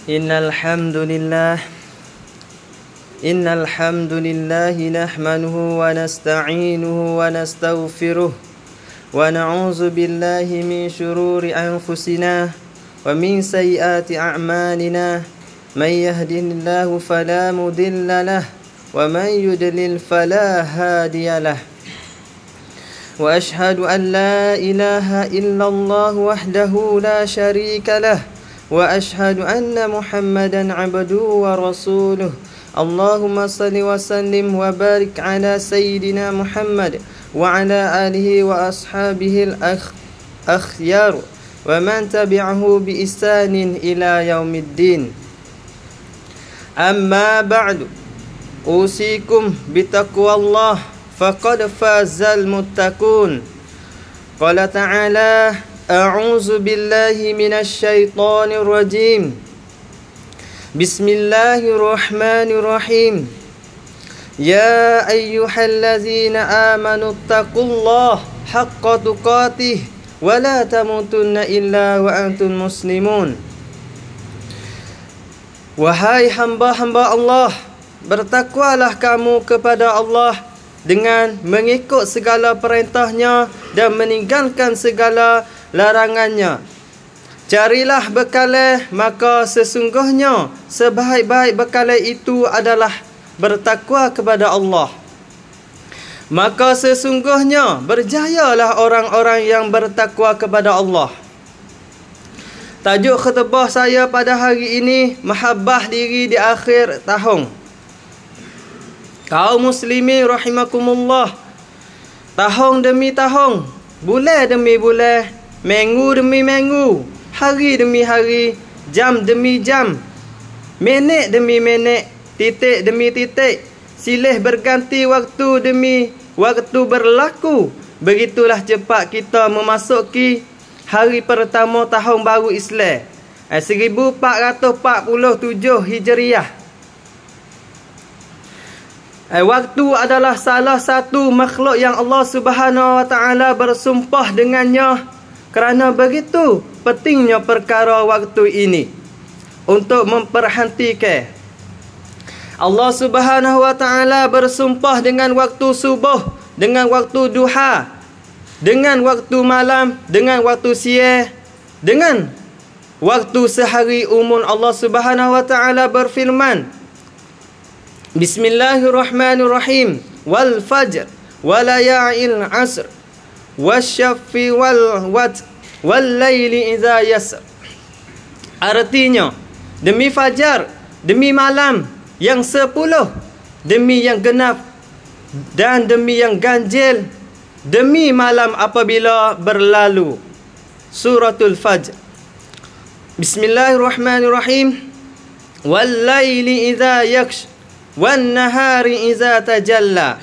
Innal hamdalillah nahmaduhu wa nasta'inuhu wa nastaghfiruh wa na'udzu billahi min shururi anfusina wa min sayyiati a'malina may yahdihillahu fala mudilla lahu wa may yudlil fala hadiya lahu wa ashhadu an la ilaha illallah wahdahu la syarika lahu wa ashhadu anna Muhammadan 'abduhu wa rasuluh. Allahumma salli wa sallim wa barik ala sayyidina Muhammad wa ala alihi wa ashabihi al-akhyar wa man tabi'ahu bi ihsanin ila yaumiddin. Amma ba'du, usikum bi taqwallah faqad fazal muttaqun. Qala ta'ala: a'udzu billahi minasy syaithanir rajim. Bismillahirrahmanirrahim. Ya ayyuhallazina amanu taqullaha haqqa tuqatih wa la tamutunna illa wa antum muslimun. Wahai hamba-hamba Allah, bertakwalah kamu kepada Allah dengan mengikut segala perintahnya dan meninggalkan segala larangannya. Carilah bekalai, maka sesungguhnya sebaik-baik bekalai itu adalah bertakwa kepada Allah. Maka sesungguhnya berjayalah orang-orang yang bertakwa kepada Allah. Tajuk khutbah saya pada hari ini, mahabbah diri di akhir tahun. Kaum muslimin rahimakumullah, tahun demi tahun, bulan demi bulan, minggu demi minggu, hari demi hari, jam demi jam, minit demi minit, titik demi titik, silih berganti waktu demi waktu berlaku. Begitulah cepat kita memasuki hari pertama tahun baru Islam 1447 Hijriah. Waktu adalah salah satu makhluk yang Allah Subhanahu wa taala bersumpah dengannya. Kerana begitu pentingnya perkara waktu ini untuk memperhatikan. Allah Subhanahu wa taala bersumpah dengan waktu subuh, dengan waktu duha, dengan waktu malam, dengan waktu siang, dengan waktu sehari umum. Allah Subhanahu wa taala berfirman, Bismillahirrahmanirrahim. Wal fajr wa layalin asr wasyafi wal laili idza yasr. Artinya, demi fajar, demi malam yang 10, demi yang genap dan demi yang ganjil, demi malam apabila berlalu. Suratul Fajr. Bismillahirrahmanirrahim. Wal laili idza yaksh wan nahari idza tajalla.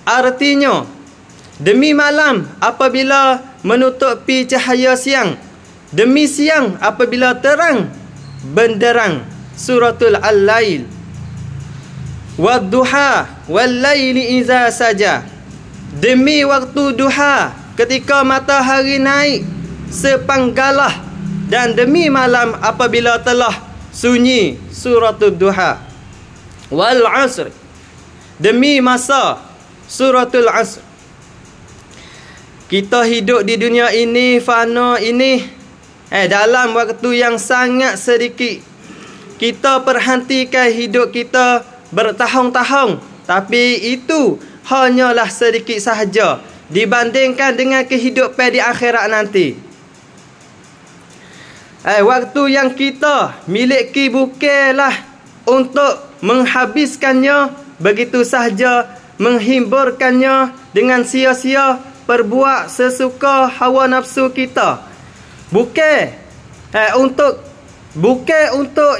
Artinya, demi malam apabila menutupi cahaya siang, demi siang apabila terang benderang. Suratul Al-Lail. Wadduha wal-laili idza saja. Demi waktu duha ketika matahari naik sepanggalah, dan demi malam apabila telah sunyi. Suratul Duha. Wal asr. Demi masa. Suratul Asr. Kita hidup di dunia ini, fana ini, dalam waktu yang sangat sedikit. Kita perhatikan hidup kita bertahun-tahun, tapi itu hanyalah sedikit sahaja dibandingkan dengan kehidupan di akhirat nanti. Waktu yang kita miliki bukanlah untuk menghabiskannya begitu sahaja, menghiburkannya dengan sia-sia, perbuat sesuka hawa nafsu kita. Bukan untuk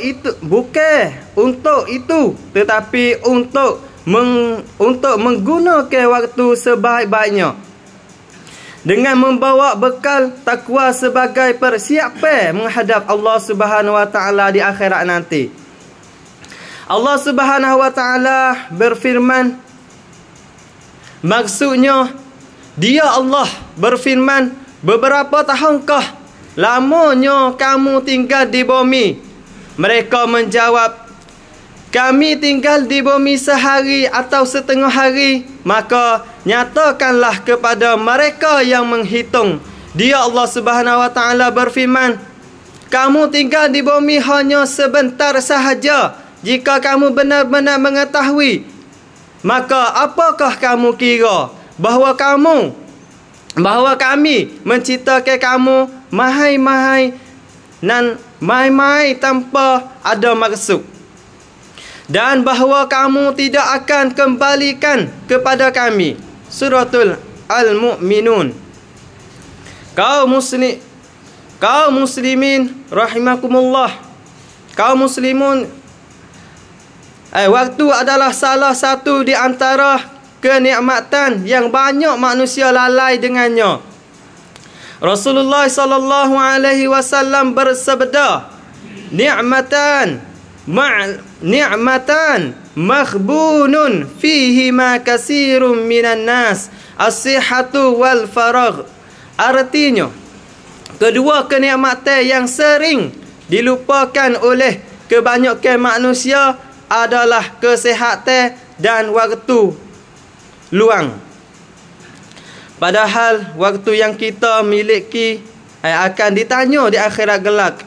itu, tetapi untuk menggunakan waktu sebaik-baiknya dengan membawa bekal takwa sebagai persiapan menghadap Allah Subhanahu wa taala di akhirat nanti. Allah Subhanahu wa taala berfirman, maksudnya dia Allah berfirman, beberapa tahunkah lamanya kamu tinggal di bumi? Mereka menjawab, kami tinggal di bumi sehari atau setengah hari, maka nyatakanlah kepada mereka yang menghitung. Dia Allah Subhanahu wa taala berfirman, kamu tinggal di bumi hanya sebentar sahaja. Jika kamu benar-benar mengetahui, maka apakah kamu kira bahawa kami menciptakan kamu mahai-mahai dan mai-mai tanpa ada maksud, dan bahawa kamu tidak akan kembalikan kepada kami. Suratul Al-Mu'minun. Kaum muslimin rahimakumullah. Kaum muslimun, waktu adalah salah satu di antara kenikmatan yang banyak manusia lalai dengannya. Rasulullah sallallahu alaihi wasallam bersabda, ni'matan maghbunun fihi ma kasirun minan nas, as-sihhatu wal faragh. Artinya, kedua kenikmatan yang sering dilupakan oleh kebanyakan manusia adalah kesihatan dan waktu luang. Padahal waktu yang kita miliki akan ditanya di akhirat kelak.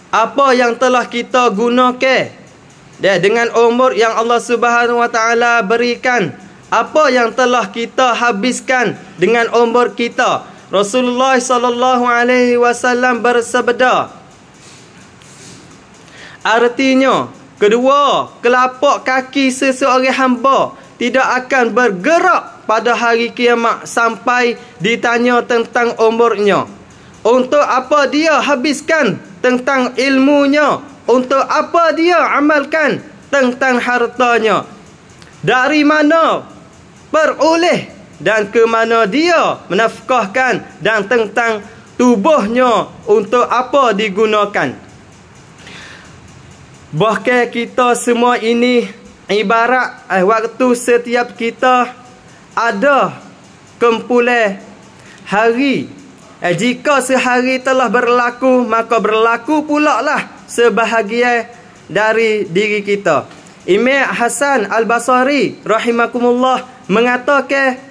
Apa yang telah kita gunakan dengan umur yang Allah Subhanahu wa taala berikan? Apa yang telah kita habiskan dengan umur kita? Rasulullah sallallahu alaihi wasallam bersabda, artinya, kedua kelapak kaki seseorang hamba tidak akan bergerak pada hari kiamat sampai ditanya tentang umurnya. Untuk apa dia habiskan tentang ilmunya? Untuk apa dia amalkan tentang hartanya? Dari mana peroleh dan ke mana dia menafkahkan, dan tentang tubuhnya untuk apa digunakan? Bahkan kita semua ini ibarat waktu setiap kita ada kumpulan hari. Jika sehari telah berlaku, maka berlaku pula lah sebahagian dari diri kita. Imam Hasan Al-Basri rahimakumullah mengatakan,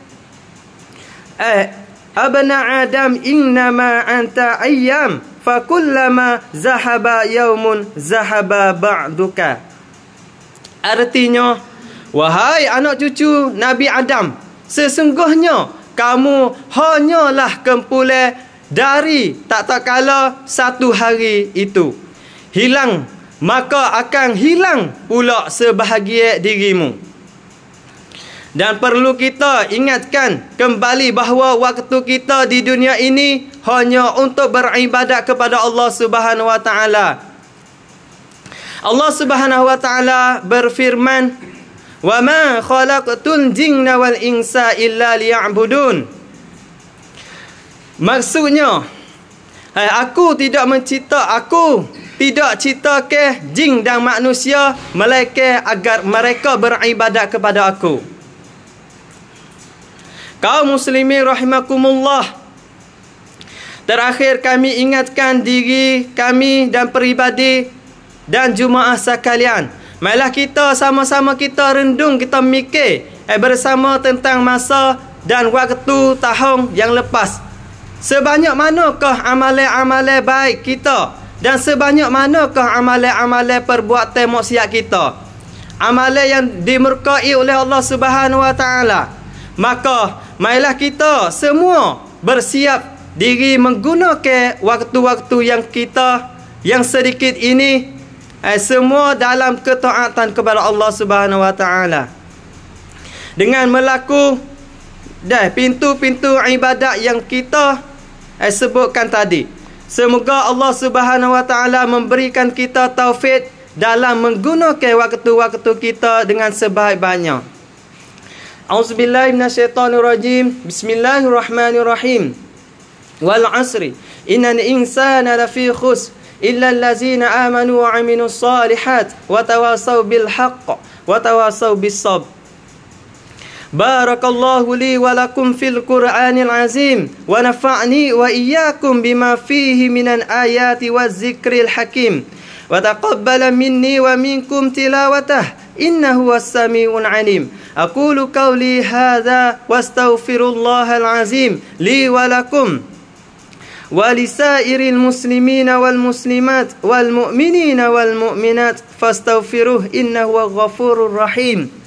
abna Adam innama anta ayyam fakullama zahaba yaumun zahaba ba'duka. Artinya, wahai anak cucu Nabi Adam, sesungguhnya kamu hanyalah kumpulan dari tak kala satu hari itu hilang, maka akan hilang pula sebahagian dirimu. Dan perlu kita ingatkan kembali bahawa waktu kita di dunia ini hanya untuk beribadat kepada Allah Subhanahu wa taala. Allah Subhanahu wa taala berfirman, "Wa ma khalaqtul jinna wal insa illa liya'budun." Maksudnya, aku tidak ciptakan jin dan manusia melainkan agar mereka beribadat kepada aku. Kaum muslimin rahimakumullah, terakhir kami ingatkan diri kami dan peribadi dan jemaah sekalian, marilah kita sama-sama kita rendung, kita mikir bersama tentang masa dan waktu tahun yang lepas. Sebanyak manakah amalan-amalan baik kita, dan sebanyak manakah amalan-amalan perbuatan maksiat kita, amalan yang dimurkai oleh Allah Subhanahu wa taala. Maka marilah kita semua bersiap diri menggunakan waktu-waktu yang sedikit ini semua dalam ketaatan kepada Allah Subhanahu wa taala, dengan melakukan pintu-pintu ibadat yang kita sebutkan tadi. Semoga Allah Subhanahu wa taala memberikan kita taufik dalam menggunakan waktu-waktu kita dengan sebaik-baiknya. A'udzubillahi minasyaitonirrajim. Bismillahirrahmanirrahim. Wal 'asri innal insana lafi khusr illa allazina amanu wa 'amilus solihat wa tawasaw bil haqq wa tawasaw bis sabr. Barakallahu li wa lakum fil Qur'anil azim wa nafa'ni wa iyyakum bima fihi minan ayati waz zikril hakim. وتقبل مني ومنكم تلاوته إنه هو السميع العليم. أقول قولي هذا واستغفر الله العظيم لي ولكم ولسائر المسلمين والمسلمات والمؤمنين والمؤمنات فاستغفروه إنه هو الغفور الرحيم.